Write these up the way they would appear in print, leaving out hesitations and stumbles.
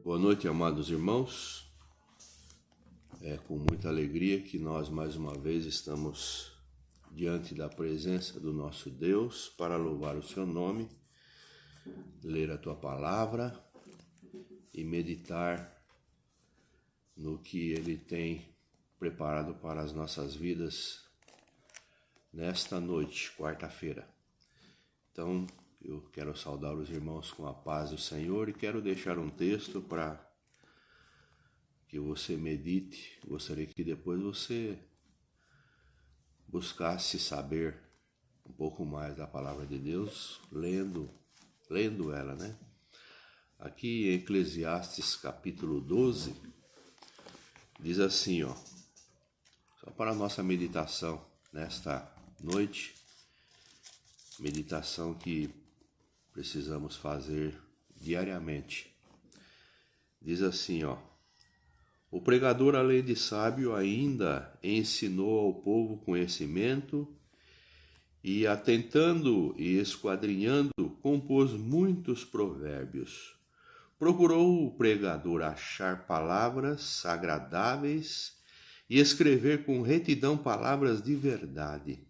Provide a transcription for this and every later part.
Boa noite, amados irmãos. É com muita alegria que nós mais uma vez estamos diante da presença do nosso Deus para louvar o seu nome, ler a tua palavra e meditar no que ele tem preparado para as nossas vidas nesta noite, quarta-feira. Então, eu quero saudar os irmãos com a paz do Senhor e quero deixar um texto para que você medite. Gostaria que depois você buscasse saber um pouco mais da palavra de Deus, lendo ela, né? Aqui em Eclesiastes capítulo 12, diz assim, só para a nossa meditação nesta noite, meditação que precisamos fazer diariamente. Diz assim, o pregador, além de sábio, ainda ensinou ao povo conhecimento e, atentando e esquadrinhando, compôs muitos provérbios. Procurou o pregador achar palavras agradáveis e escrever com retidão palavras de verdade.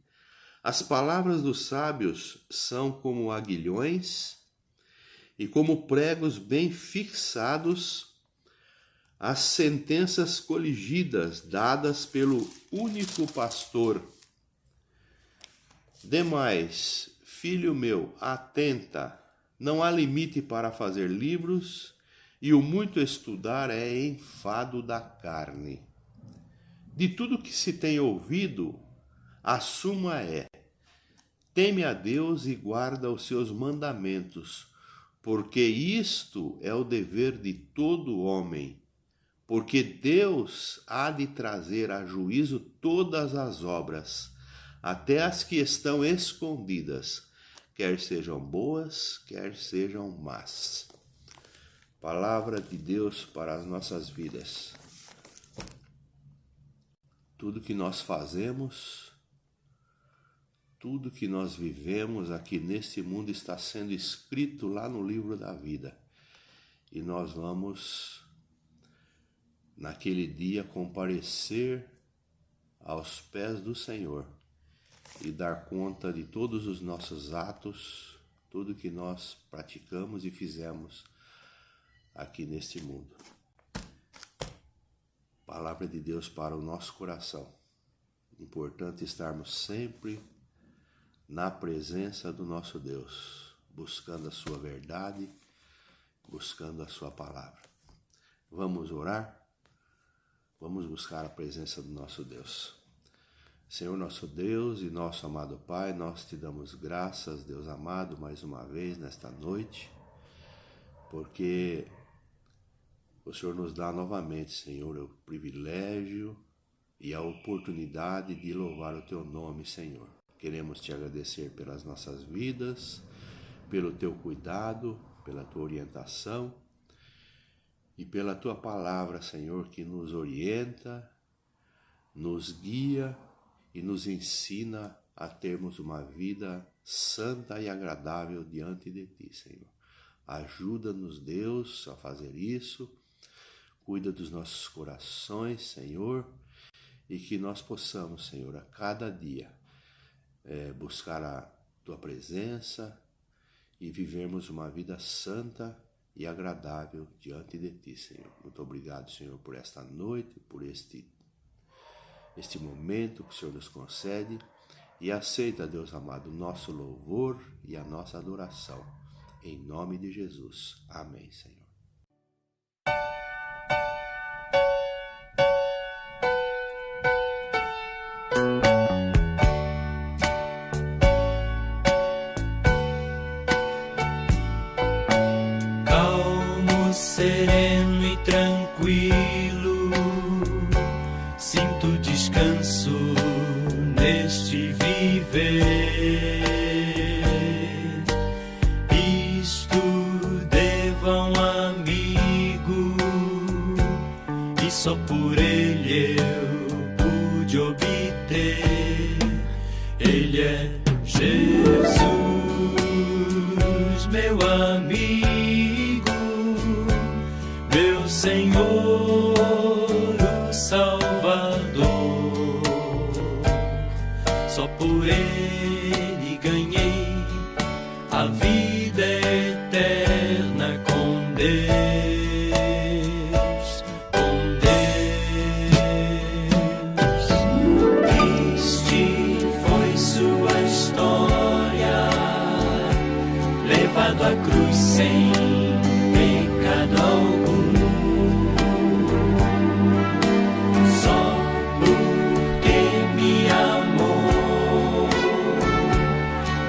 As palavras dos sábios são como aguilhões e como pregos bem fixados, as sentenças coligidas dadas pelo único pastor. Demais, filho meu, atenta, não há limite para fazer livros, e o muito estudar é enfado da carne. De tudo que se tem ouvido, a suma é: teme a Deus e guarda os seus mandamentos, porque isto é o dever de todo homem, porque Deus há de trazer a juízo todas as obras, até as que estão escondidas, quer sejam boas, quer sejam más. Palavra de Deus para as nossas vidas. Tudo que nós fazemos, tudo que nós vivemos aqui neste mundo está sendo escrito lá no livro da vida. E nós vamos, naquele dia, comparecer aos pés do Senhor e dar conta de todos os nossos atos, tudo que nós praticamos e fizemos aqui neste mundo. Palavra de Deus para o nosso coração. Importante estarmos sempre na presença do nosso Deus, buscando a sua verdade, buscando a sua palavra. Vamos orar? Vamos buscar a presença do nosso Deus. Senhor nosso Deus e nosso amado Pai, nós te damos graças, Deus amado, mais uma vez nesta noite, porque o Senhor nos dá novamente, Senhor, o privilégio e a oportunidade de louvar o teu nome, Senhor. Queremos te agradecer pelas nossas vidas, pelo teu cuidado, pela tua orientação e pela tua palavra, Senhor, que nos orienta, nos guia e nos ensina a termos uma vida santa e agradável diante de ti, Senhor. Ajuda-nos, Deus, a fazer isso. Cuida dos nossos corações, Senhor, e que nós possamos, Senhor, a cada dia buscar a tua presença e vivermos uma vida santa e agradável diante de ti, Senhor. Muito obrigado, Senhor, por esta noite, por este momento que o Senhor nos concede, e aceita, Deus amado, o nosso louvor e a nossa adoração. Em nome de Jesus. Amém, Senhor. Sereno e tranquilo, sinto descanso neste viver. Isto devo a um amigo, e só por ele eu pude obter. Ele é Jesus, meu amigo, meu Senhor, o Salvador. Só por Ele ganhei a vida eterna com Deus, com Deus. Triste foi sua história, levado à cruz sem pecado algum. Só porque me amou,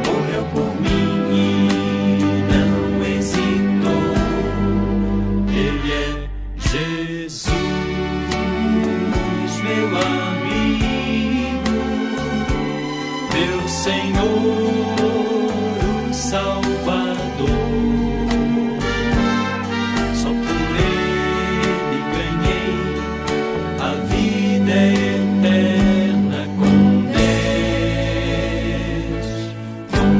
morreu por mim e não hesitou. Ele é Jesus, meu amigo, meu Senhor, o Salvador. Só por Ele ganhei a vida eterna com Deus, com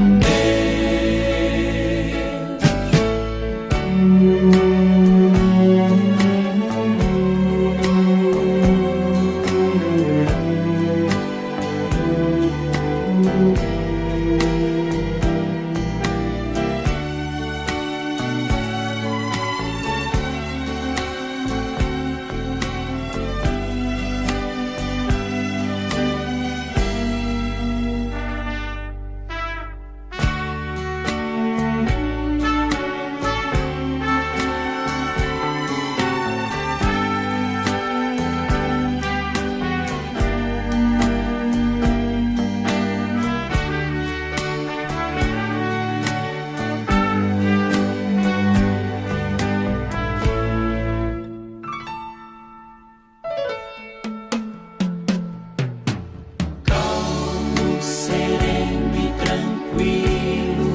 calmo, sereno e tranquilo,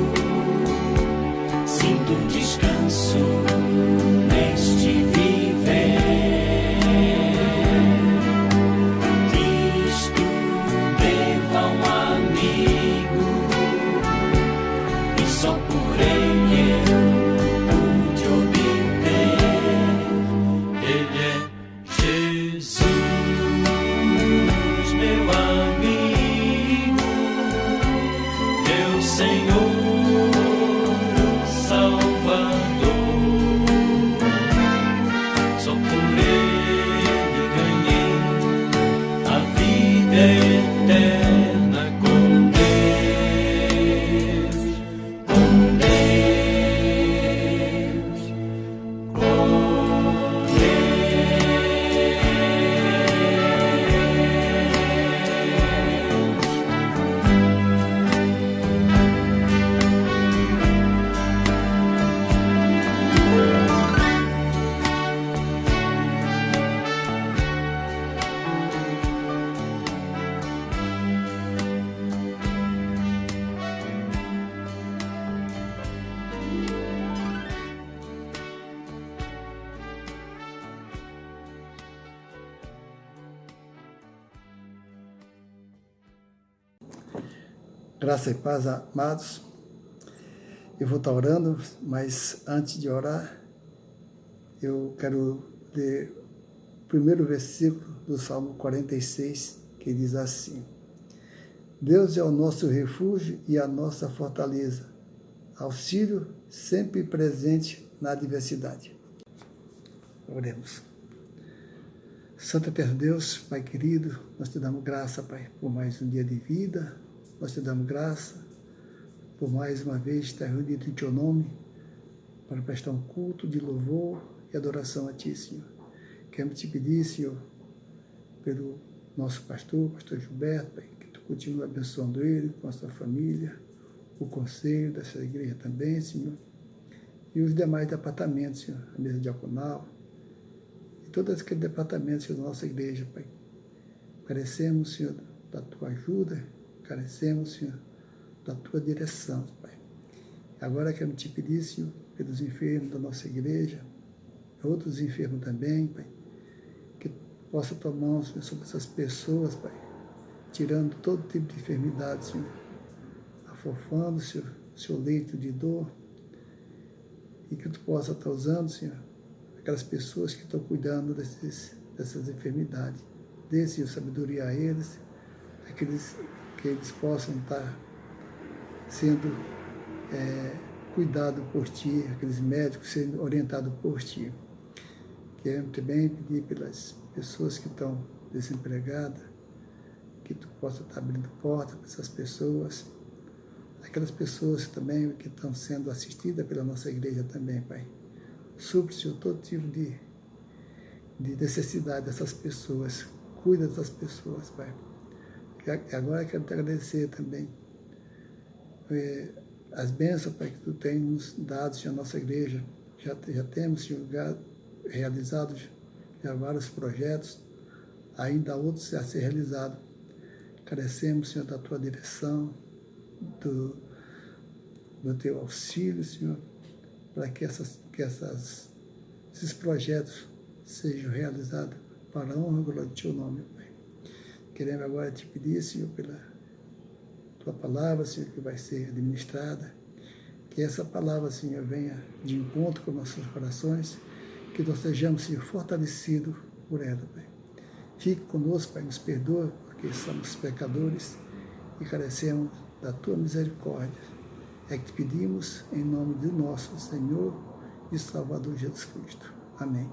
sinto descanso neste viver. Cristo devo a um amigo e só por Ele eu pude obter. Ele é Jesus, meu amigo, meu Senhor, o Salvador. Só por Ele ganhei a vida eterna com Deus, com Deus, com Graça e paz, amados. Eu vou estar orando, mas antes de orar, eu quero ler o primeiro versículo do Salmo 46, que diz assim: Deus é o nosso refúgio e a nossa fortaleza, auxílio sempre presente na adversidade. Oremos. Santo Eterno Deus, Pai querido, nós te damos graça, Pai, por mais um dia de vida. Nós te damos graça por mais uma vez estar reunido em Teu nome para prestar um culto de louvor e adoração a Ti, Senhor. Queremos te pedir, Senhor, pelo nosso pastor Gilberto, Pai, que Tu continue abençoando ele, com a sua família, o conselho dessa igreja também, Senhor, e os demais departamentos, Senhor, a mesa diaconal, e todos aqueles departamentos, Senhor, da nossa igreja, Pai. Carecemos, Senhor, da Tua ajuda, carecemos, Senhor, da Tua direção, Pai. Agora quero te pedir, Senhor, pelos enfermos da nossa igreja, outros enfermos também, Pai, que possa tomar mão, Senhor, sobre essas pessoas, Pai, tirando todo tipo de enfermidade, Senhor, afofando, Senhor, seu leito de dor, e que Tu possa estar usando, Senhor, aquelas pessoas que estão cuidando dessas enfermidades. Dê, Senhor, sabedoria a eles, que eles possam estar sendo cuidados por Ti, aqueles médicos sendo orientados por Ti. Queremos também pedir pelas pessoas que estão desempregadas, que Tu possa estar abrindo portas para essas pessoas, aquelas pessoas também que estão sendo assistidas pela nossa igreja também, Pai. Supre, Senhor, todo tipo de necessidade dessas pessoas. Cuida dessas pessoas, Pai. Agora eu quero te agradecer também as bênçãos, Pai, que Tu tens nos dado, Senhor, a nossa igreja. Já temos, Senhor, realizado já vários projetos, ainda há outros a ser realizados. Carecemos, Senhor, da Tua direção, do Teu auxílio, Senhor, para que esses projetos sejam realizados para a honra e glória do Teu nome, Pai. Queremos agora Te pedir, Senhor, pela Tua palavra, Senhor, que vai ser administrada, que essa palavra, Senhor, venha de encontro com nossos corações, que nós sejamos, Senhor, fortalecidos por ela, Pai. Fique conosco, Pai, nos perdoa, porque somos pecadores e carecemos da Tua misericórdia. É que te pedimos em nome do nosso Senhor e Salvador Jesus Cristo. Amém.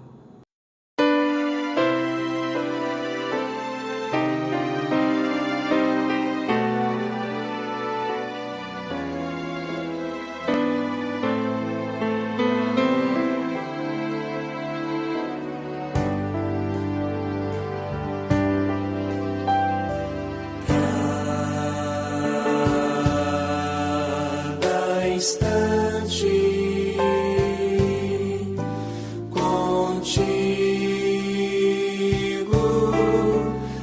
Instante contigo,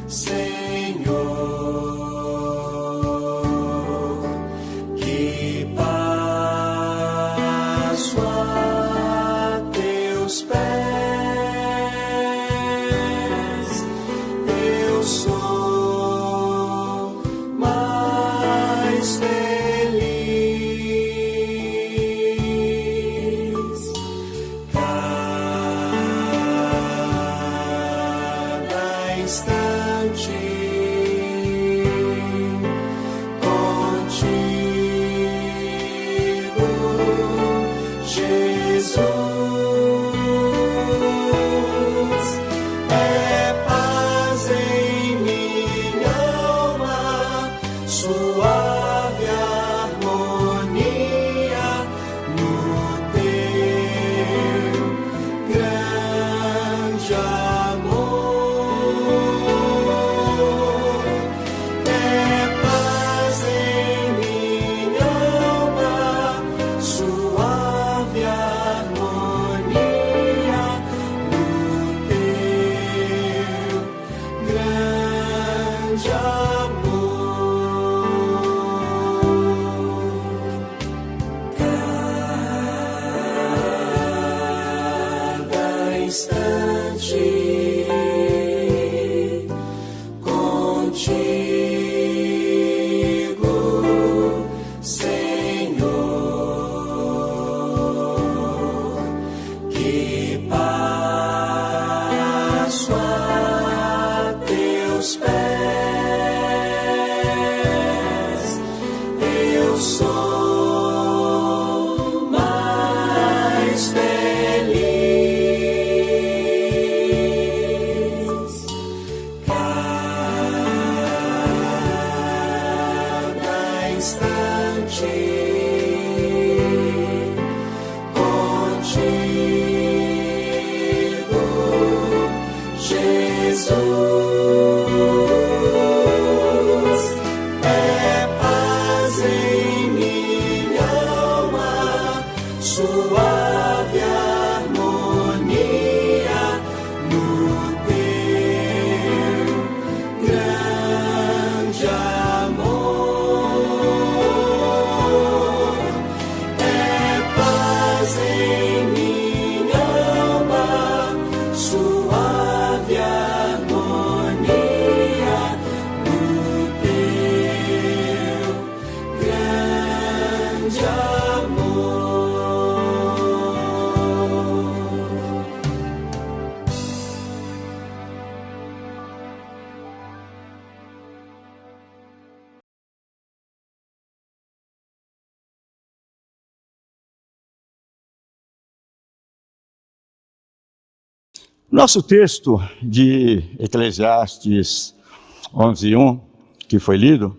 Senhor, que passo a Teus pés, eu sou mais feliz. Instante contigo, Jesus, é paz em minha alma, suave harmonia no Teu grande amor. Instante contigo, Senhor, que passo a Teus pés, eu sou mais feliz. Instante contigo, Jesus, é paz em minha alma, suave harmonia no Teu grande amor. Em minha alma, suave harmonia no Teu grande amor. Nosso texto de Eclesiastes 11:1, que foi lido,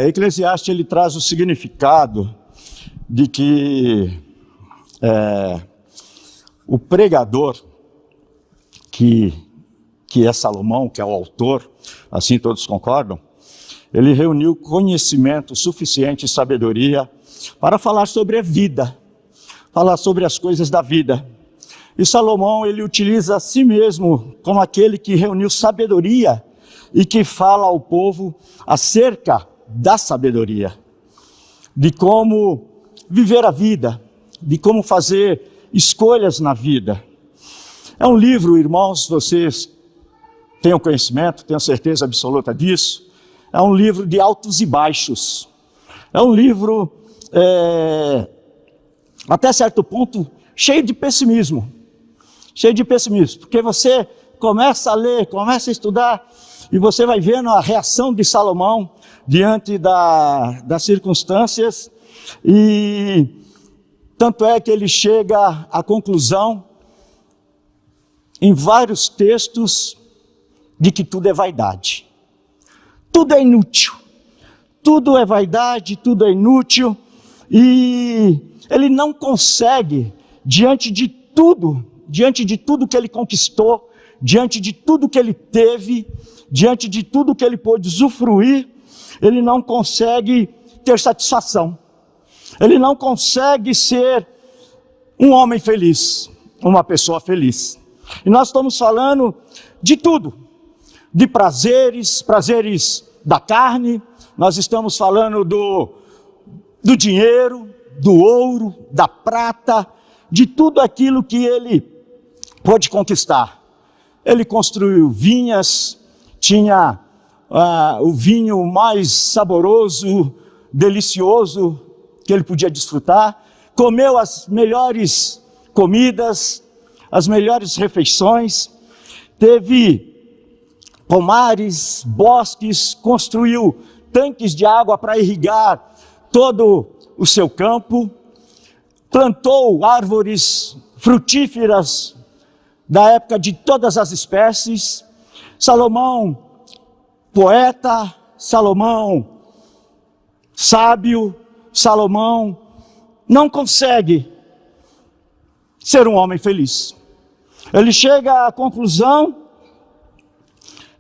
Eclesiastes ele traz o significado de que o pregador, que é Salomão, que é o autor, assim todos concordam, ele reuniu conhecimento suficiente e sabedoria para falar sobre a vida, falar sobre as coisas da vida. E Salomão, ele utiliza a si mesmo como aquele que reuniu sabedoria e que fala ao povo acerca da sabedoria, de como viver a vida, de como fazer escolhas na vida. É um livro, irmãos, vocês tenham conhecimento, tenham certeza absoluta disso, é um livro de altos e baixos, é um livro, até certo ponto, cheio de pessimismo, porque você começa a ler, começa a estudar, e você vai vendo a reação de Salomão diante das circunstâncias, e tanto é que ele chega à conclusão, em vários textos, de que tudo é vaidade. Tudo é inútil. Tudo é vaidade, tudo é inútil. E ele não consegue, diante de tudo que ele conquistou, diante de tudo que ele teve, diante de tudo que ele pôde usufruir, ele não consegue ter satisfação. Ele não consegue ser um homem feliz, uma pessoa feliz. E nós estamos falando de tudo, de prazeres da carne, nós estamos falando do dinheiro, do ouro, da prata, de tudo aquilo que ele pôde conquistar. Ele construiu vinhas, tinha o vinho mais saboroso, delicioso que ele podia desfrutar, comeu as melhores comidas, as melhores refeições, teve pomares, bosques, construiu tanques de água para irrigar todo o seu campo, plantou árvores frutíferas da época de todas as espécies. Salomão, poeta, Salomão, sábio, Salomão, não consegue ser um homem feliz. Ele chega à conclusão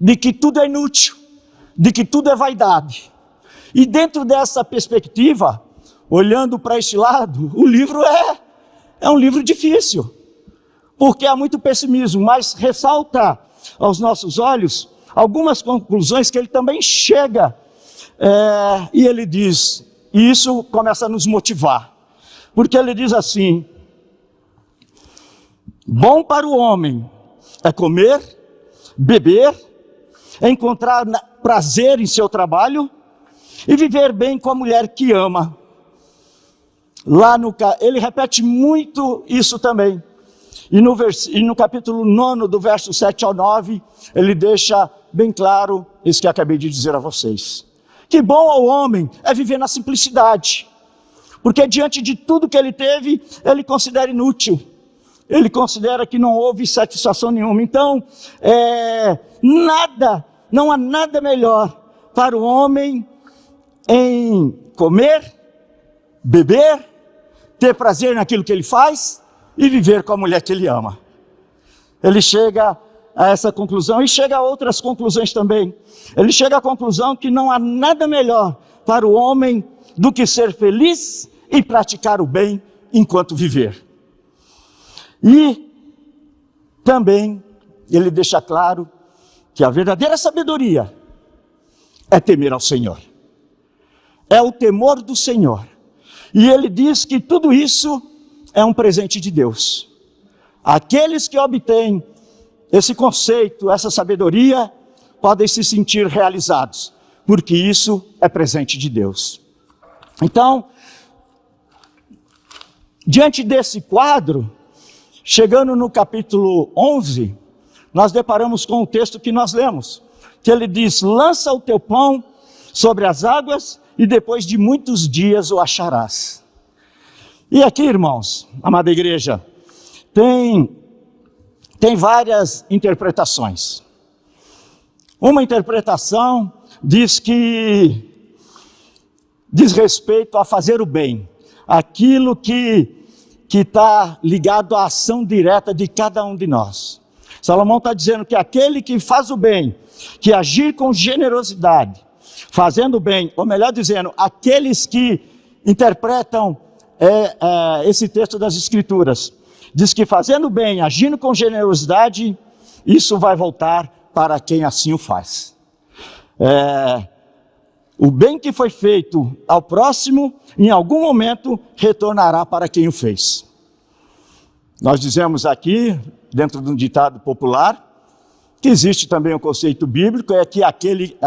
de que tudo é inútil, de que tudo é vaidade. E dentro dessa perspectiva, olhando para este lado, o livro é um livro difícil, porque há muito pessimismo, mas ressalta aos nossos olhos algumas conclusões que ele também chega, e ele diz, e isso começa a nos motivar, porque ele diz assim: bom para o homem é comer, beber, encontrar prazer em seu trabalho e viver bem com a mulher que ama. Ele repete muito isso também. E no capítulo 9, do verso 7 ao 9, ele deixa bem claro isso que eu acabei de dizer a vocês. Que bom ao homem é viver na simplicidade, porque diante de tudo que ele teve, ele considera inútil. Ele considera que não houve satisfação nenhuma. Então, não há nada melhor para o homem em comer, beber, ter prazer naquilo que ele faz e viver com a mulher que ele ama. Ele chega a essa conclusão e chega a outras conclusões também. Ele chega à conclusão que não há nada melhor para o homem do que ser feliz e praticar o bem enquanto viver. E também ele deixa claro que a verdadeira sabedoria é temer ao Senhor. É o temor do Senhor. E ele diz que tudo isso é um presente de Deus. Aqueles que obtêm esse conceito, essa sabedoria, podem se sentir realizados, porque isso é presente de Deus. Então, diante desse quadro, chegando no capítulo 11, nós deparamos com o texto que nós lemos, que ele diz: lança o teu pão sobre as águas e depois de muitos dias o acharás. E aqui, irmãos, amada igreja, tem tem várias interpretações. Uma interpretação diz que diz respeito a fazer o bem, aquilo que está ligado à ação direta de cada um de nós. Salomão está dizendo que aquele que faz o bem, que agir com generosidade, fazendo o bem, ou melhor dizendo, aqueles que interpretam esse texto das Escrituras, diz que fazendo o bem, agindo com generosidade, isso vai voltar para quem assim o faz. O bem que foi feito ao próximo, em algum momento, retornará para quem o fez. Nós dizemos aqui, dentro de um ditado popular, que existe também um conceito bíblico, é que aquele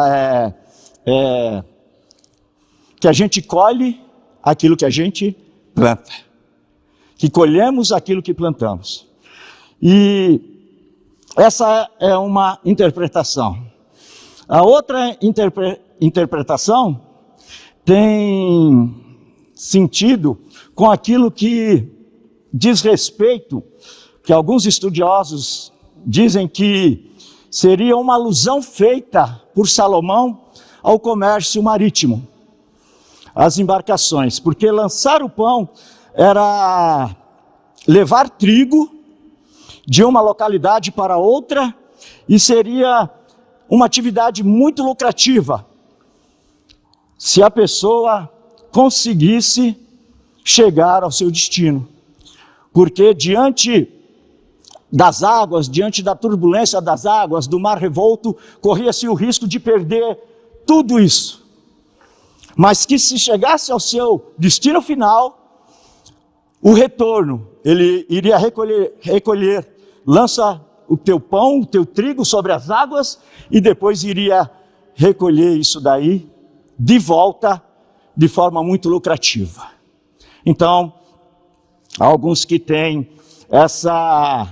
que a gente colhe aquilo que a gente planta, que colhemos aquilo que plantamos. E essa é uma interpretação. A outra interpretação tem sentido com aquilo que diz respeito, que alguns estudiosos dizem que seria uma alusão feita por Salomão ao comércio marítimo, às embarcações, porque lançar o pão era levar trigo de uma localidade para outra e seria uma atividade muito lucrativa se a pessoa conseguisse chegar ao seu destino. Porque diante das águas, diante da turbulência das águas, do mar revolto, corria-se o risco de perder tudo isso. Mas que se chegasse ao seu destino final, o retorno, ele iria recolher, lança o teu pão, o teu trigo sobre as águas, e depois iria recolher isso daí de volta de forma muito lucrativa. Então, há alguns que têm essa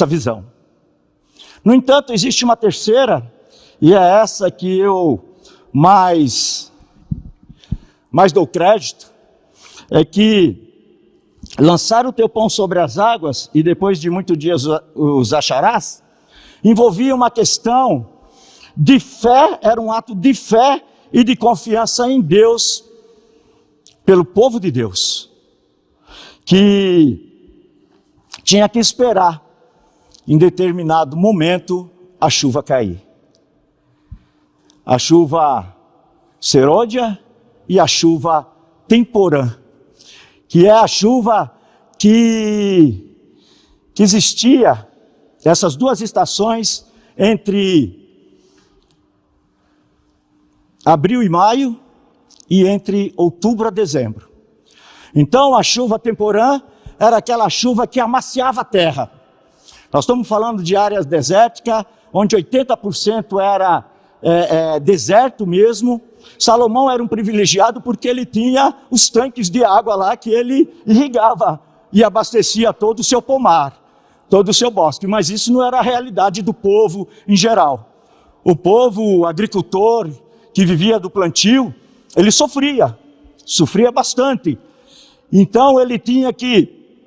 visão. No entanto, existe uma terceira, e é essa que eu mais dou crédito, é que lançar o teu pão sobre as águas, e depois de muitos dias os acharás, envolvia uma questão de fé, era um ato de fé e de confiança em Deus, pelo povo de Deus, que tinha que esperar, em determinado momento, a chuva cair. A chuva serôdia e a chuva temporã, que é a chuva que existia, essas duas estações, entre abril e maio, e entre outubro a dezembro. Então a chuva temporã era aquela chuva que amaciava a terra. Nós estamos falando de áreas desérticas, onde 80% era deserto mesmo. Salomão era um privilegiado porque ele tinha os tanques de água lá que ele irrigava e abastecia todo o seu pomar, todo o seu bosque. Mas isso não era a realidade do povo em geral. O povo agricultor que vivia do plantio, ele sofria bastante. Então ele tinha que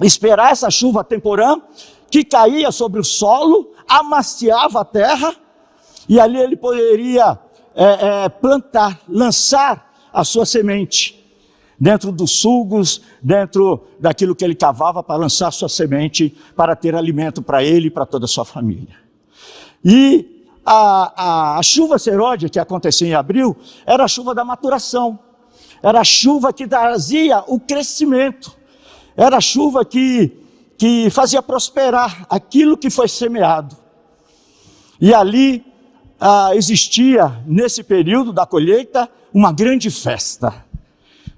esperar essa chuva temporã que caía sobre o solo, amaciava a terra, e ali ele poderia plantar, lançar a sua semente dentro dos sulgos, dentro daquilo que ele cavava para lançar a sua semente, para ter alimento para ele e para toda a sua família. E a chuva serôdia que acontecia em abril era a chuva da maturação, era a chuva que trazia o crescimento, era a chuva que fazia prosperar aquilo que foi semeado. E ali existia, nesse período da colheita, uma grande festa,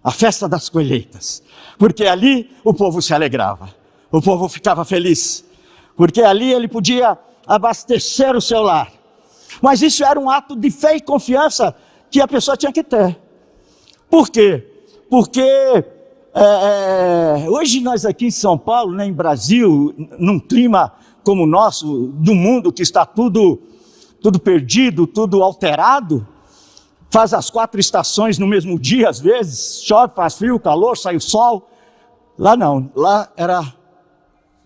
a festa das colheitas, porque ali o povo se alegrava, o povo ficava feliz, porque ali ele podia abastecer o seu lar. Mas isso era um ato de fé e confiança que a pessoa tinha que ter. Por quê? Porque hoje nós aqui em São Paulo, né, em Brasil, num clima como o nosso, do mundo que está tudo perdido, tudo alterado, faz as 4 estações no mesmo dia, às vezes, chove, faz frio, calor, sai o sol. Lá não, lá era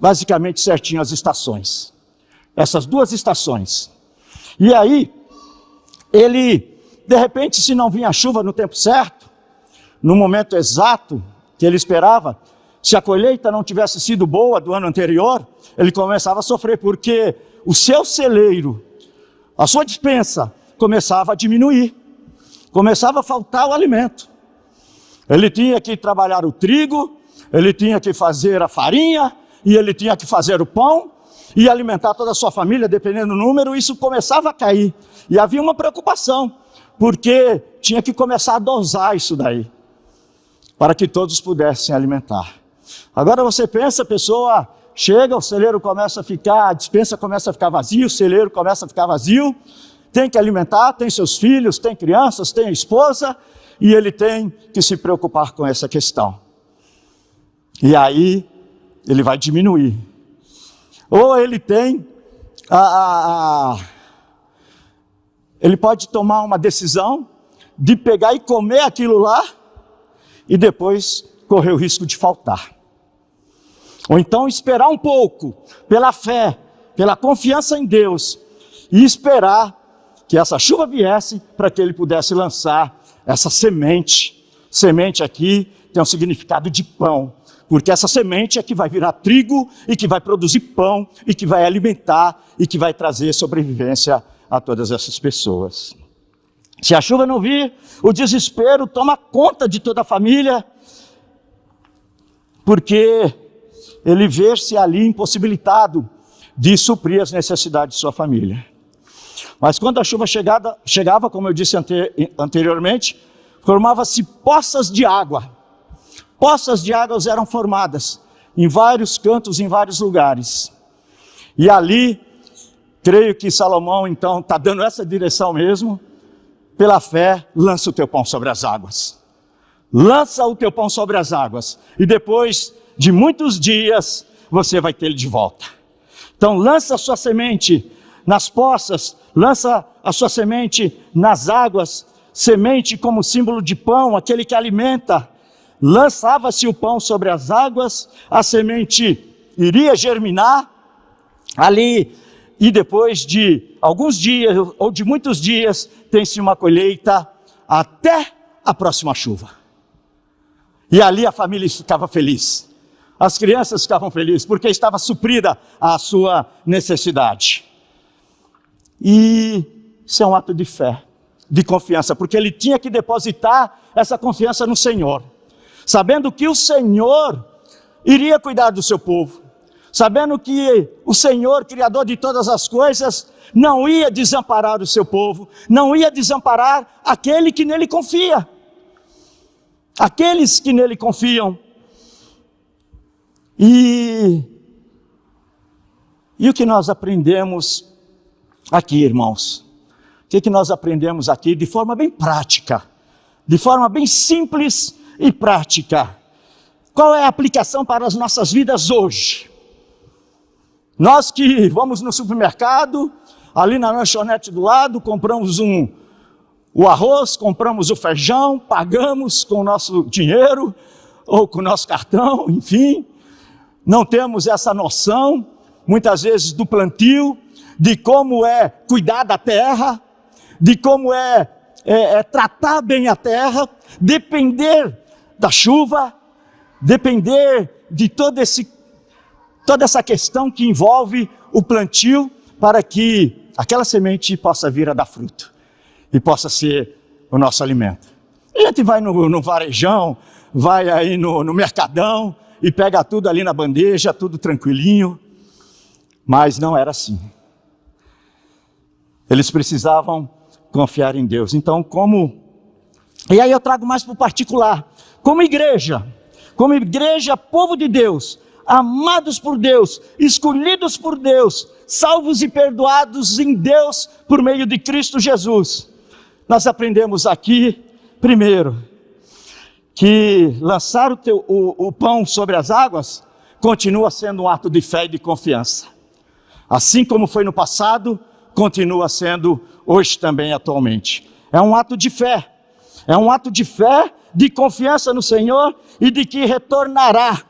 basicamente certinho as estações. Essas 2 estações. E aí, ele, de repente, se não vinha a chuva no tempo certo, no momento exato que ele esperava, se a colheita não tivesse sido boa do ano anterior, ele começava a sofrer, porque o seu celeiro, a sua despensa, começava a diminuir, começava a faltar o alimento. Ele tinha que trabalhar o trigo, ele tinha que fazer a farinha, e ele tinha que fazer o pão, e alimentar toda a sua família, dependendo do número, isso começava a cair. E havia uma preocupação, porque tinha que começar a dosar isso daí, para que todos pudessem alimentar. Agora você pensa, a pessoa chega, o celeiro começa a ficar, a despensa começa a ficar vazia, o celeiro começa a ficar vazio, tem que alimentar, tem seus filhos, tem crianças, tem a esposa, e ele tem que se preocupar com essa questão. E aí, ele vai diminuir. Ou ele tem, ele pode tomar uma decisão de pegar e comer aquilo lá, e depois correr o risco de faltar. Ou então esperar um pouco, pela fé, pela confiança em Deus, e esperar que essa chuva viesse para que ele pudesse lançar essa semente. Semente aqui tem um significado de pão, porque essa semente é que vai virar trigo e que vai produzir pão e que vai alimentar e que vai trazer sobrevivência a todas essas pessoas. Se a chuva não vir, o desespero toma conta de toda a família, porque ele vê-se ali impossibilitado de suprir as necessidades de sua família. Mas quando a chuva chegava, como eu disse anteriormente, formava-se poças de água. Poças de águas eram formadas em vários cantos, em vários lugares. E ali, creio que Salomão então está dando essa direção mesmo. Pela fé, lança o teu pão sobre as águas. Lança o teu pão sobre as águas. E depois de muitos dias, você vai ter ele de volta. Então lança a sua semente nas poças, lança a sua semente nas águas, semente como símbolo de pão, aquele que alimenta. Lançava-se o pão sobre as águas, a semente iria germinar ali, e depois de alguns dias, ou de muitos dias, tem-se uma colheita até a próxima chuva. E ali a família ficava feliz. As crianças ficavam felizes, porque estava suprida a sua necessidade. E isso é um ato de fé, de confiança, porque ele tinha que depositar essa confiança no Senhor, sabendo que o Senhor iria cuidar do seu povo, sabendo que o Senhor, Criador de todas as coisas, não ia desamparar o seu povo, não ia desamparar aquele que nele confia, aqueles que nele confiam. E o que nós aprendemos aqui, irmãos? O que nós aprendemos aqui de forma bem prática, de forma bem simples e prática? Qual é a aplicação para as nossas vidas hoje? Nós que vamos no supermercado, ali na lanchonete do lado, compramos o arroz, compramos o feijão, pagamos com o nosso dinheiro, ou com o nosso cartão, enfim. Não temos essa noção, muitas vezes, do plantio, de como é cuidar da terra, de como é tratar bem a terra, depender da chuva, depender de toda essa questão que envolve o plantio, para que aquela semente possa vir a dar fruto e possa ser o nosso alimento. A gente vai no varejão, vai aí no mercadão e pega tudo ali na bandeja, tudo tranquilinho, mas não era assim. Eles precisavam confiar em Deus. Então, e aí eu trago mais para o particular, como igreja, povo de Deus, amados por Deus, escolhidos por Deus, salvos e perdoados em Deus por meio de Cristo Jesus. Nós aprendemos aqui, primeiro, que lançar o pão sobre as águas continua sendo um ato de fé e de confiança. Assim como foi no passado, continua sendo hoje também, atualmente. É um ato de fé. É um ato de fé, de confiança no Senhor e de que retornará,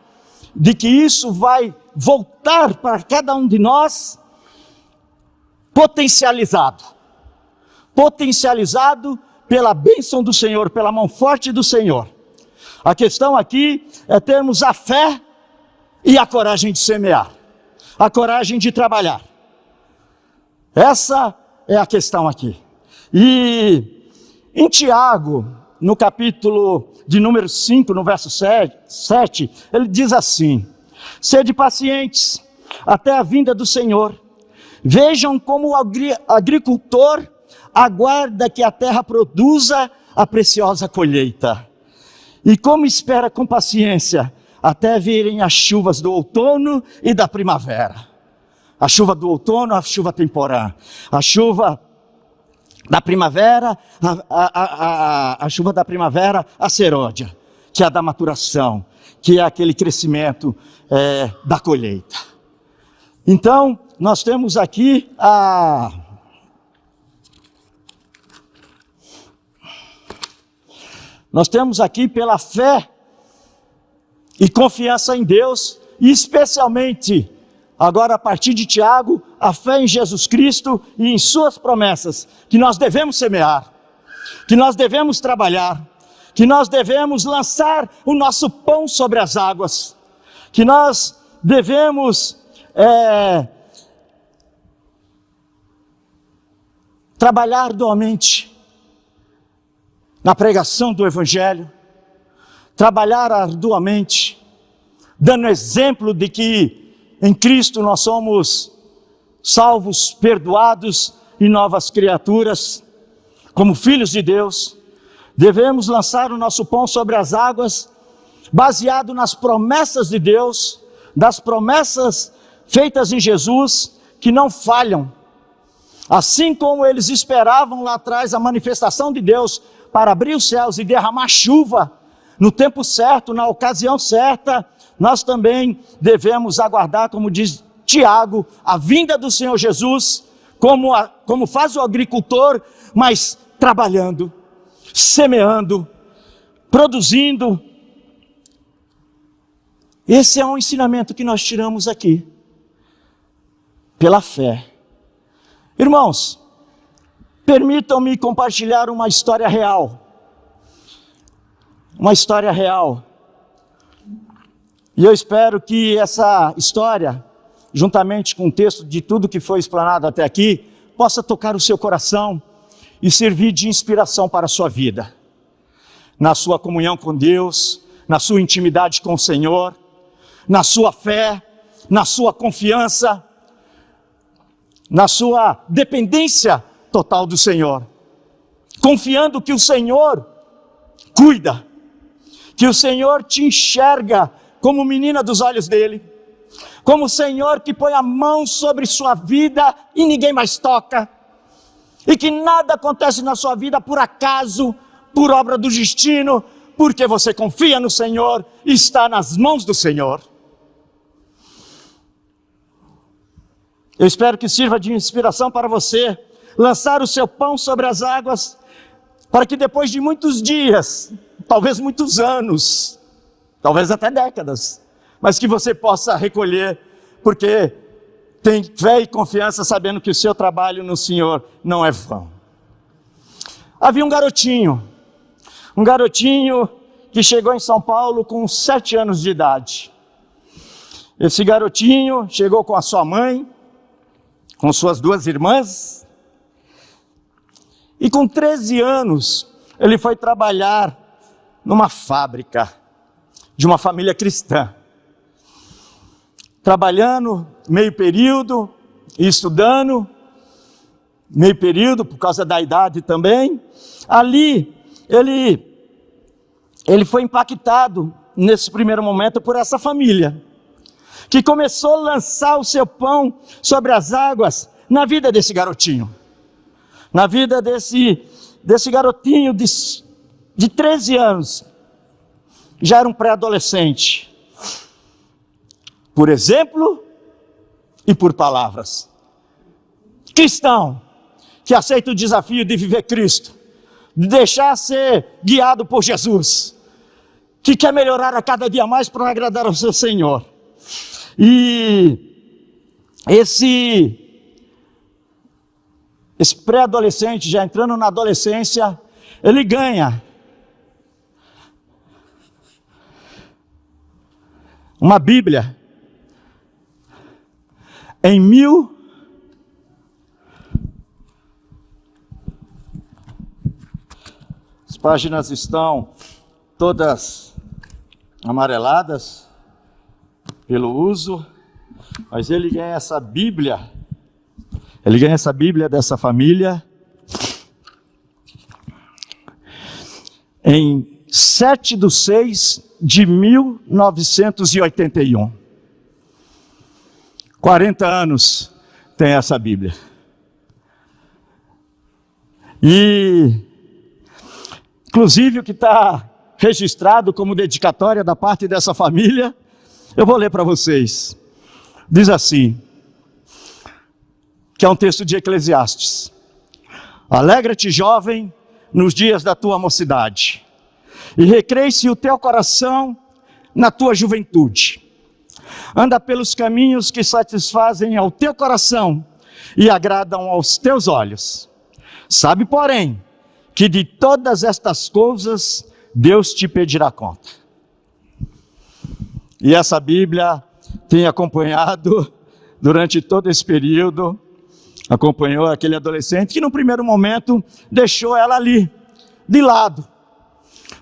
de que isso vai voltar para cada um de nós potencializado pela bênção do Senhor, pela mão forte do Senhor. A questão aqui é termos a fé e a coragem de semear, a coragem de trabalhar. Essa é a questão aqui. E em Tiago, no capítulo de número 5, no verso 7, ele diz assim: sede pacientes até a vinda do Senhor. Vejam como o agricultor aguarda que a terra produza a preciosa colheita. E como espera com paciência até virem as chuvas do outono e da primavera. A chuva do outono, a chuva temporã. A chuva da primavera, a chuva da primavera, a serôdia, que é a da maturação, que é aquele crescimento da colheita. Então, nós temos aqui pela fé e confiança em Deus, e especialmente, agora a partir de Tiago, a fé em Jesus Cristo e em suas promessas, que nós devemos semear, que nós devemos trabalhar, que nós devemos lançar o nosso pão sobre as águas, que nós devemos trabalhar arduamente na pregação do Evangelho, trabalhar arduamente, dando exemplo de que em Cristo nós somos salvos, perdoados e novas criaturas, como filhos de Deus. Devemos lançar o nosso pão sobre as águas, baseado nas promessas de Deus, das promessas feitas em Jesus, que não falham. Assim como eles esperavam lá atrás a manifestação de Deus para abrir os céus e derramar chuva no tempo certo, na ocasião certa, nós também devemos aguardar, como diz Tiago, a vinda do Senhor Jesus, como faz o agricultor, mas trabalhando, semeando, produzindo. Esse é um ensinamento que nós tiramos aqui, pela fé. Irmãos, permitam-me compartilhar uma história real. Uma história real. E eu espero que essa história, juntamente com o texto de tudo que foi explanado até aqui, possa tocar o seu coração e servir de inspiração para a sua vida. Na sua comunhão com Deus, na sua intimidade com o Senhor, na sua fé, na sua confiança, na sua dependência total do Senhor, confiando que o Senhor cuida, que o Senhor te enxerga como menina dos olhos dele, como o Senhor que põe a mão sobre sua vida e ninguém mais toca, e que nada acontece na sua vida por acaso, por obra do destino, porque você confia no Senhor e está nas mãos do Senhor. Eu espero que sirva de inspiração para você lançar o seu pão sobre as águas, para que depois de muitos dias, talvez muitos anos, talvez até décadas, mas que você possa recolher, porque tem fé e confiança sabendo que o seu trabalho no Senhor não é vão. Havia um garotinho que chegou em São Paulo com 7 anos de idade. Esse garotinho chegou com a sua mãe, com suas 2 irmãs, e com 13 anos ele foi trabalhar numa fábrica de uma família cristã, trabalhando meio período e estudando meio período por causa da idade também. Ali ele foi impactado nesse primeiro momento por essa família, que começou a lançar o seu pão sobre as águas na vida desse garotinho. Na vida desse garotinho de 13 anos. Já era um pré-adolescente. Por exemplo e por palavras. Cristão, que aceita o desafio de viver Cristo, de deixar ser guiado por Jesus, que quer melhorar a cada dia mais para agradar ao seu Senhor. E esse pré-adolescente, já entrando na adolescência, ele ganha uma Bíblia em As páginas estão todas amareladas pelo uso, mas ele ganha essa Bíblia. Ele ganha essa Bíblia dessa família em 7/6/1981. 40 anos tem essa Bíblia. E, inclusive, o que está registrado como dedicatória da parte dessa família, eu vou ler para vocês. Diz assim, que é um texto de Eclesiastes: alegra-te, jovem, nos dias da tua mocidade, e recreie-se o teu coração na tua juventude. Anda pelos caminhos que satisfazem ao teu coração e agradam aos teus olhos. Sabe, porém, que de todas estas coisas Deus te pedirá conta. E essa Bíblia tem acompanhado durante todo esse período, acompanhou aquele adolescente que no primeiro momento deixou ela ali, de lado.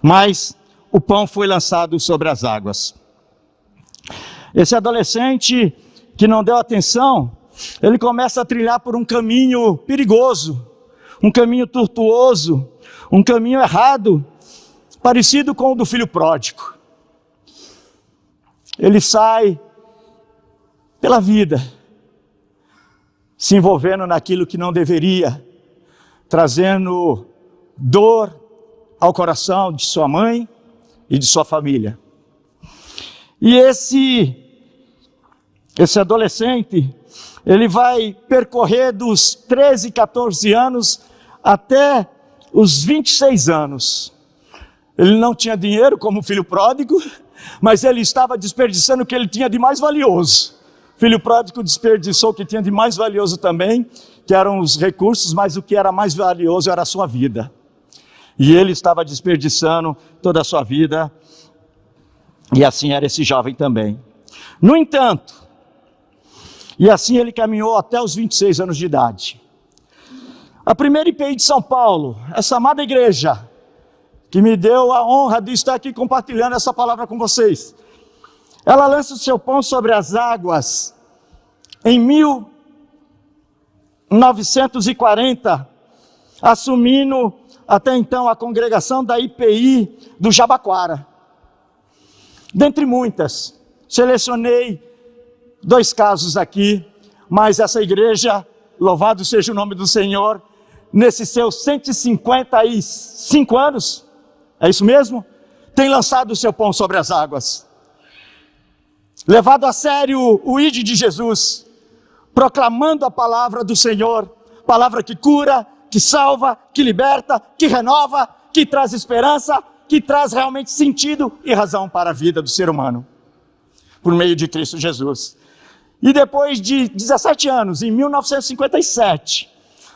Mas o pão foi lançado sobre as águas. Esse adolescente que não deu atenção, ele começa a trilhar por um caminho perigoso, um caminho tortuoso, um caminho errado, parecido com o do filho pródigo. Ele sai pela vida, se envolvendo naquilo que não deveria, trazendo dor ao coração de sua mãe e de sua família. E esse adolescente, ele vai percorrer dos 13, 14 anos até os 26 anos. Ele não tinha dinheiro como o filho pródigo, mas ele estava desperdiçando o que ele tinha de mais valioso. O filho pródigo desperdiçou o que tinha de mais valioso também, que eram os recursos, mas o que era mais valioso era a sua vida. E ele estava desperdiçando toda a sua vida, e assim era esse jovem também. No entanto, e assim ele caminhou até os 26 anos de idade. A primeira IPI de São Paulo, essa amada igreja, que me deu a honra de estar aqui compartilhando essa palavra com vocês, ela lança o seu pão sobre as águas em 1940, assumindo até então a congregação da IPI do Jabaquara. Dentre muitas, selecionei 2 casos aqui, mas essa igreja, louvado seja o nome do Senhor, nesses seus 155 anos, é isso mesmo? Tem lançado o seu pão sobre as águas. Levado a sério o ID de Jesus, proclamando a palavra do Senhor, palavra que cura, que salva, que liberta, que renova, que traz esperança, que traz realmente sentido e razão para a vida do ser humano, por meio de Cristo Jesus. E depois de 17 anos, em 1957,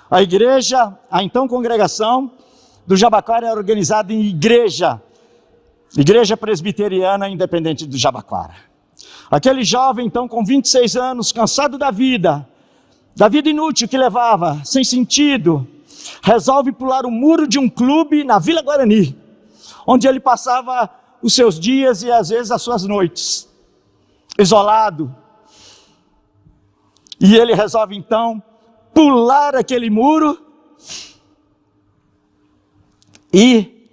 a igreja, a então congregação do Jabaquara era organizada em Igreja Presbiteriana Independente do Jabaquara. Aquele jovem, então, com 26 anos, cansado da vida inútil que levava, sem sentido, resolve pular o muro de um clube na Vila Guarani, onde ele passava os seus dias e às vezes as suas noites, isolado. E ele resolve então pular aquele muro e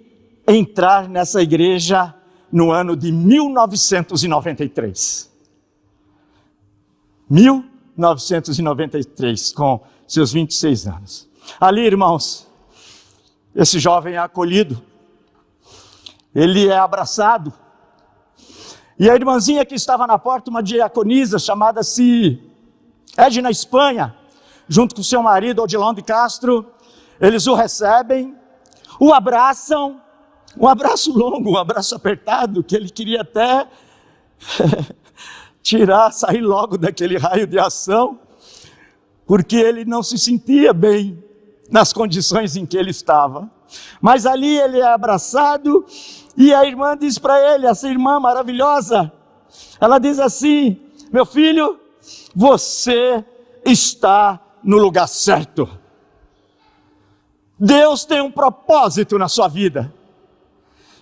entrar nessa igreja no ano de 1993. 1993, com seus 26 anos. Ali, irmãos, esse jovem é acolhido, ele é abraçado, e a irmãzinha que estava na porta, uma diaconisa chamada-se Edna Espanha, junto com seu marido Odilon de Castro, eles o recebem, o abraçam, um abraço longo, um abraço apertado, que ele queria até sair logo daquele raio de ação, porque ele não se sentia bem nas condições em que ele estava. Mas ali ele é abraçado, e a irmã diz para ele, essa irmã maravilhosa, ela diz assim: meu filho, você está no lugar certo. Deus tem um propósito na sua vida.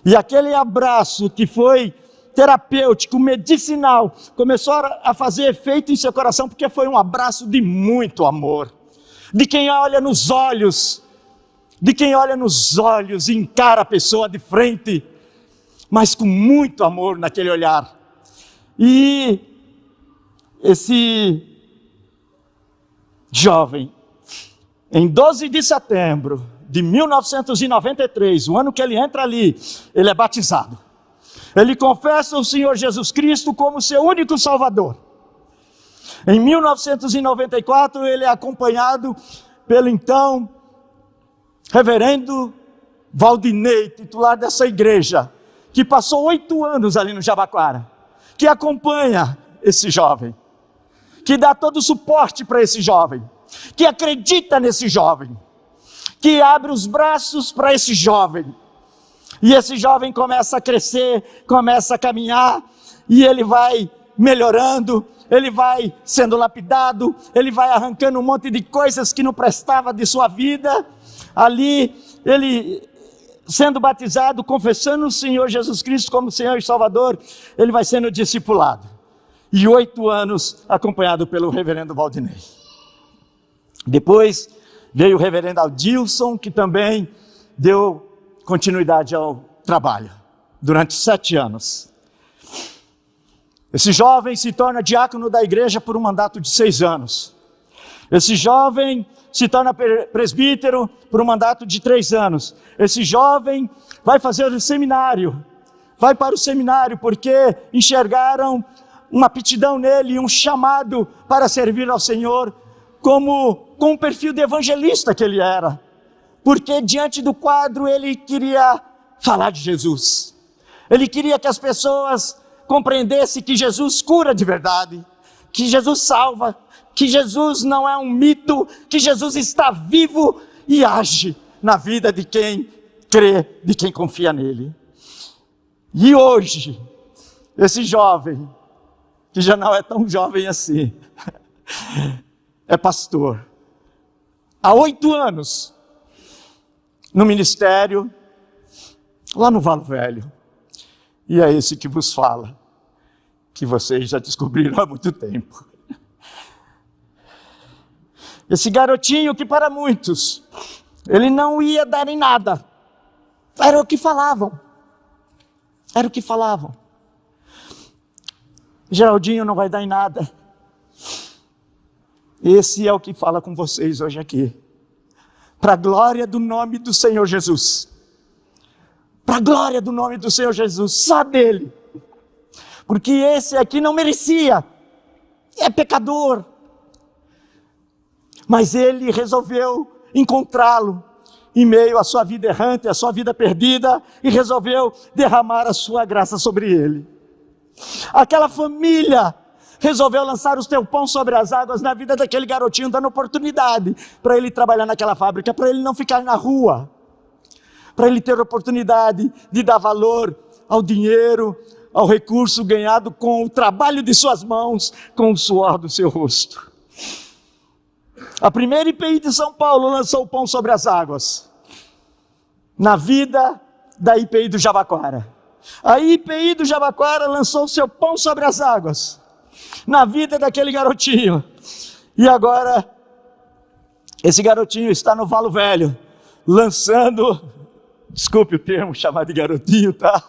E aquele abraço que foi terapêutico, medicinal, começou a fazer efeito em seu coração, porque foi um abraço de muito amor, de quem olha nos olhos, e encara a pessoa de frente, mas com muito amor naquele olhar. E esse jovem, em 12 de setembro de 1993, o ano que ele entra ali, ele é batizado. Ele confessa o Senhor Jesus Cristo como seu único Salvador. Em 1994, ele é acompanhado pelo então reverendo Valdinei, titular dessa igreja, que passou 8 anos ali no Jabaquara, que acompanha esse jovem, que dá todo o suporte para esse jovem, que acredita nesse jovem, que abre os braços para esse jovem. E esse jovem começa a crescer, começa a caminhar, e ele vai melhorando, ele vai sendo lapidado, ele vai arrancando um monte de coisas que não prestava de sua vida. Ali, ele sendo batizado, confessando o Senhor Jesus Cristo como Senhor e Salvador, ele vai sendo discipulado. E 8 anos acompanhado pelo reverendo Valdinei. Depois veio o reverendo Adilson, que também deu continuidade ao trabalho, durante 7 anos. Esse jovem se torna diácono da igreja por um mandato de 6 anos. Esse jovem se torna presbítero por um mandato de 3 anos. Esse jovem vai fazer o seminário, vai para o seminário porque enxergaram uma aptidão nele, um chamado para servir ao Senhor, com o perfil de evangelista que ele era. Porque diante do quadro ele queria falar de Jesus. Ele queria que as pessoas compreendessem que Jesus cura de verdade, que Jesus salva, que Jesus não é um mito, que Jesus está vivo e age na vida de quem crê, de quem confia nele. E hoje, esse jovem, que já não é tão jovem assim, é pastor. Há 8 anos, no ministério, lá no Valo Velho. E é esse que vos fala, que vocês já descobriram há muito tempo. Esse garotinho que para muitos, ele não ia dar em nada. Era o que falavam. Era o que falavam. Geraldinho não vai dar em nada. Esse é o que fala com vocês hoje aqui. Para a glória do nome do Senhor Jesus. Para a glória do nome do Senhor Jesus. Só dele. Porque esse aqui não merecia. É pecador. Mas ele resolveu encontrá-lo em meio à sua vida errante, à sua vida perdida, e resolveu derramar a sua graça sobre ele. Aquela família resolveu lançar o seu pão sobre as águas na vida daquele garotinho, dando oportunidade para ele trabalhar naquela fábrica, para ele não ficar na rua, para ele ter oportunidade de dar valor ao dinheiro, ao recurso ganhado com o trabalho de suas mãos, com o suor do seu rosto. A primeira IPI de São Paulo lançou o pão sobre as águas, na vida da IPI do Jabaquara. A IPI do Jabaquara lançou o seu pão sobre as águas, na vida daquele garotinho. E agora, esse garotinho está no Valo Velho, lançando, desculpe o termo, chamar de garotinho, tá?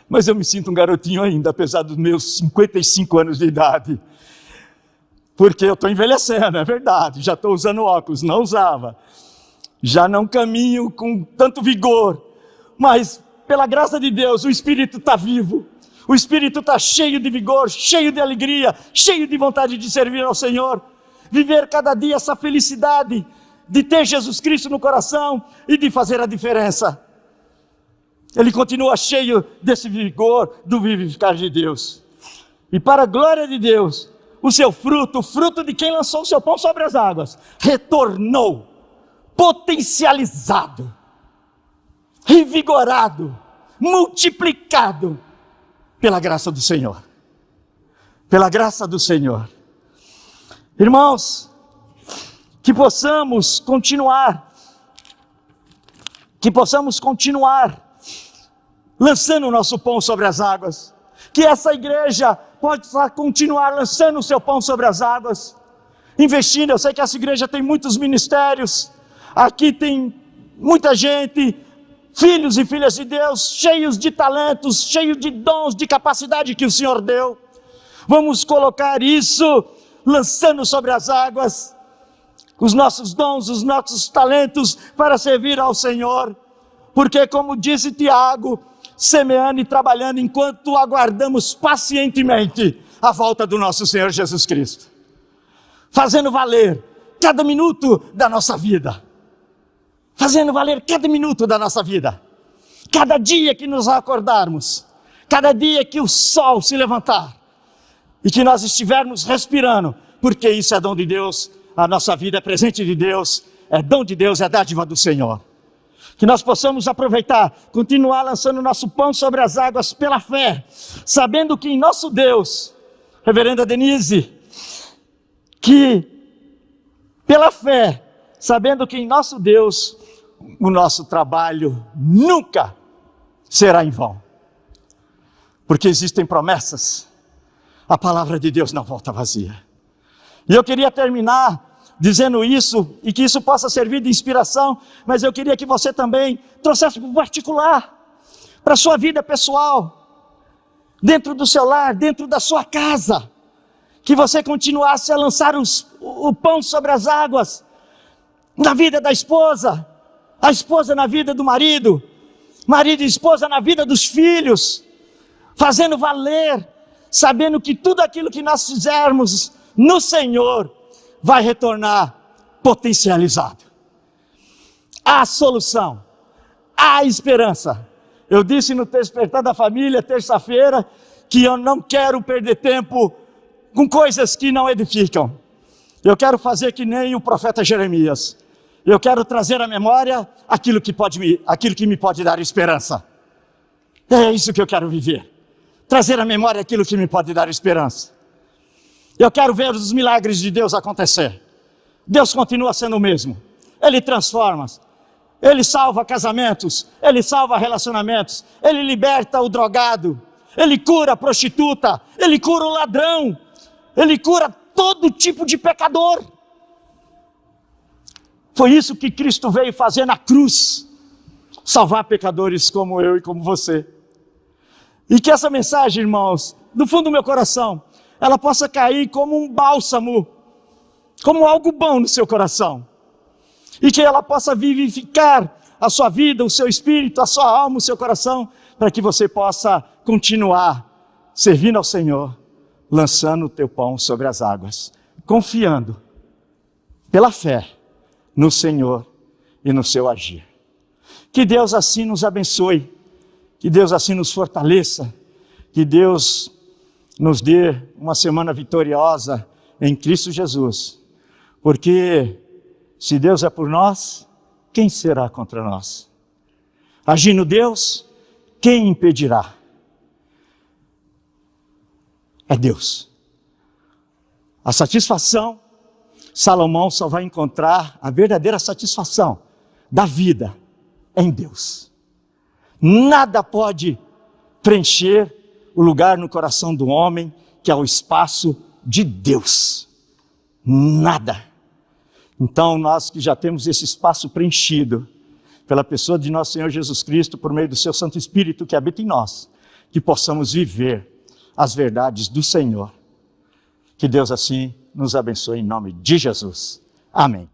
Mas eu me sinto um garotinho ainda, apesar dos meus 55 anos de idade. Porque eu estou envelhecendo, é verdade, já estou usando óculos, não usava. Já não caminho com tanto vigor, mas pela graça de Deus, o Espírito está vivo. O Espírito está cheio de vigor, cheio de alegria, cheio de vontade de servir ao Senhor. Viver cada dia essa felicidade de ter Jesus Cristo no coração e de fazer a diferença. Ele continua cheio desse vigor do vivificar de Deus. e para a glória de Deus, o seu fruto, o fruto de quem lançou o seu pão sobre as águas, retornou, potencializado, revigorado, multiplicado pela graça do Senhor. Pela graça do Senhor. Irmãos, que possamos continuar lançando o nosso pão sobre as águas, que essa igreja possa continuar lançando o seu pão sobre as águas, investindo. Eu sei que essa igreja tem muitos ministérios, aqui tem muita gente, filhos e filhas de Deus, cheios de talentos, cheios de dons, de capacidade que o Senhor deu. Vamos colocar isso, lançando sobre as águas, os nossos dons, os nossos talentos, para servir ao Senhor, porque como disse Tiago, semeando e trabalhando enquanto aguardamos pacientemente a volta do nosso Senhor Jesus Cristo, fazendo valer cada minuto da nossa vida, cada dia que nos acordarmos, cada dia que o sol se levantar, e que nós estivermos respirando, porque isso é dom de Deus, a nossa vida é presente de Deus, é dom de Deus, é dádiva do Senhor. Que nós possamos aproveitar, continuar lançando nosso pão sobre as águas pela fé, sabendo que em nosso Deus, reverenda Denise, que pela fé, sabendo que em nosso Deus, o nosso trabalho nunca será em vão, porque existem promessas, a palavra de Deus não volta vazia. E eu queria terminar dizendo isso, e que isso possa servir de inspiração, mas eu queria que você também trouxesse para o particular, para a sua vida pessoal, dentro do seu lar, dentro da sua casa, que você continuasse a lançar o pão sobre as águas, na vida da esposa, a esposa na vida do marido, marido e esposa na vida dos filhos, fazendo valer, sabendo que tudo aquilo que nós fizermos no Senhor, vai retornar potencializado. Há solução, há esperança. Eu disse no Despertar da Família, terça-feira, que eu não quero perder tempo com coisas que não edificam. Eu quero fazer que nem o profeta Jeremias. Eu quero trazer à memória aquilo que me pode dar esperança. É isso que eu quero viver. Trazer à memória aquilo que me pode dar esperança. Eu quero ver os milagres de Deus acontecer. Deus continua sendo o mesmo. Ele transforma. Ele salva casamentos. Ele salva relacionamentos. Ele liberta o drogado. Ele cura a prostituta. Ele cura o ladrão. Ele cura todo tipo de pecador. Foi isso que Cristo veio fazer na cruz. Salvar pecadores como eu e como você. E que essa mensagem, irmãos, do fundo do meu coração, ela possa cair como um bálsamo, como algo bom no seu coração. E que ela possa vivificar a sua vida, o seu espírito, a sua alma, o seu coração, para que você possa continuar servindo ao Senhor, lançando o teu pão sobre as águas, confiando, pela fé, no Senhor e no seu agir. Que Deus assim nos abençoe, que Deus assim nos fortaleça, que Deus nos dê uma semana vitoriosa em Cristo Jesus, porque se Deus é por nós, quem será contra nós? Agindo Deus, quem impedirá? É Deus. A satisfação, Salomão só vai encontrar a verdadeira satisfação da vida em Deus. Nada pode preencher o lugar no coração do homem, que é o espaço de Deus. Nada. Então nós que já temos esse espaço preenchido pela pessoa de nosso Senhor Jesus Cristo, por meio do seu Santo Espírito que habita em nós, que possamos viver as verdades do Senhor. Que Deus assim nos abençoe em nome de Jesus. Amém.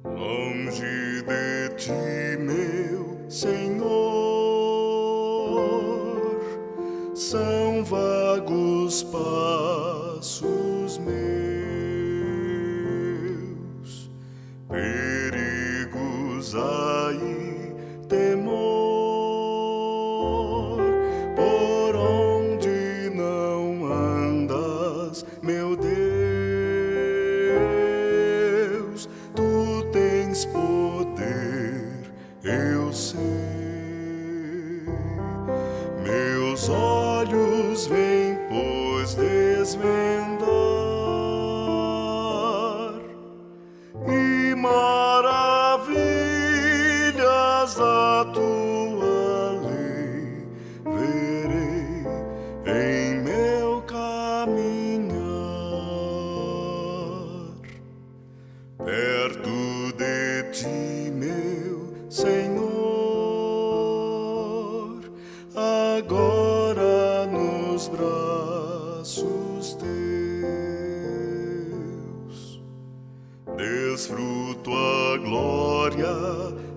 Longe de ti, meu Senhor, são vagos passos meus, perigos aí, temor, por onde não andas, meu Deus, tu tens poder, eu sei. Meus olhos veem, pois desvendar e maravilhas da tua lei verei em meu caminhar. Perto de ti, meu Senhor, agora nos braços teus, desfruto a glória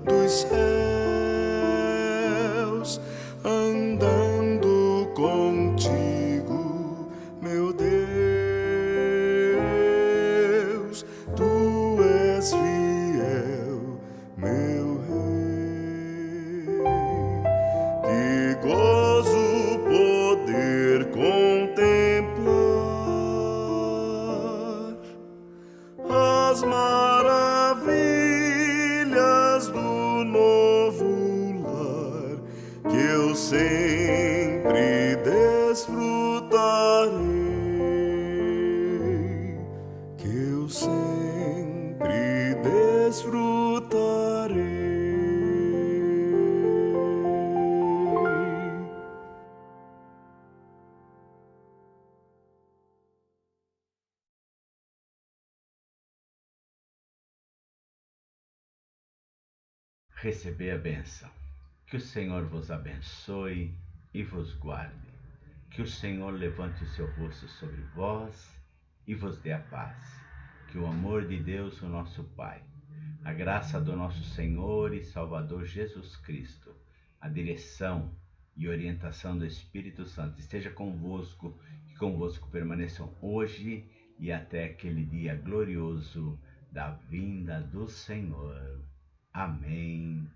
dos céus, andando contigo, meu Deus, tu és fiel, meu Rei, que gozo poder contemplar as maravilhas do novo lar, que eu sempre desfrutarei, que eu sempre desfrutarei. Receber a bênção. Que o Senhor vos abençoe e vos guarde. Que o Senhor levante o seu rosto sobre vós e vos dê a paz. Que o amor de Deus, o nosso Pai, a graça do nosso Senhor e Salvador Jesus Cristo, a direção e orientação do Espírito Santo esteja convosco e convosco permaneçam hoje e até aquele dia glorioso da vinda do Senhor. Amém